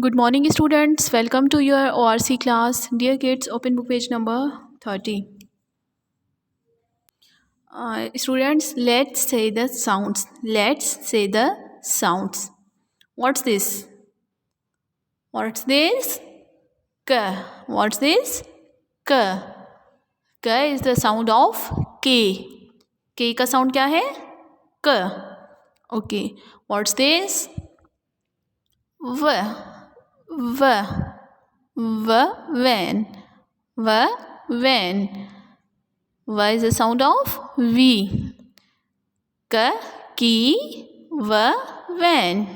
Good morning, students. Welcome to your ORC class. Dear kids, open book page number 30. Students, let's say the sounds. Let's say the sounds. What's this? What's this? K. What's this? K. K is the sound of K. K का sound क्या है? K. Okay. What's this? V. V. When. When. V is the sound of V. Ki, when.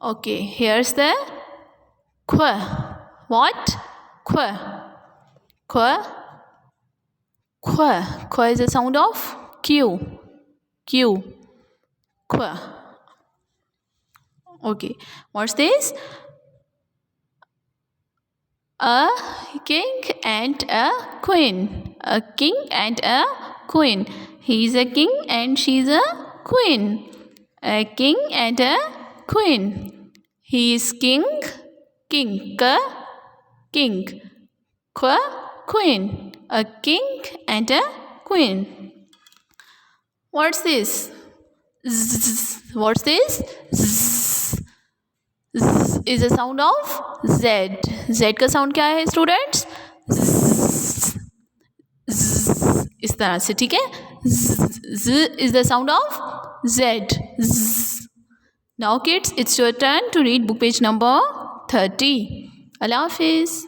Okay, here's the Qu. What? Qu. Qu. Qu. Qu is the sound of Q. Q. Qu. Okay, what's this? A king and a queen. A king and a queen. He's a king and she's a queen. A king and a queen. He is king. King. King. Queen. A king and a queen. What's this? Zzz. What's this? Zzz. Z is the sound of Z. Z का sound क्या है students? Z. Z. इस तरह से ठीक है. Z is the sound of Z. Z. Now kids, it's your turn to read book page number 30. Allah Hafiz.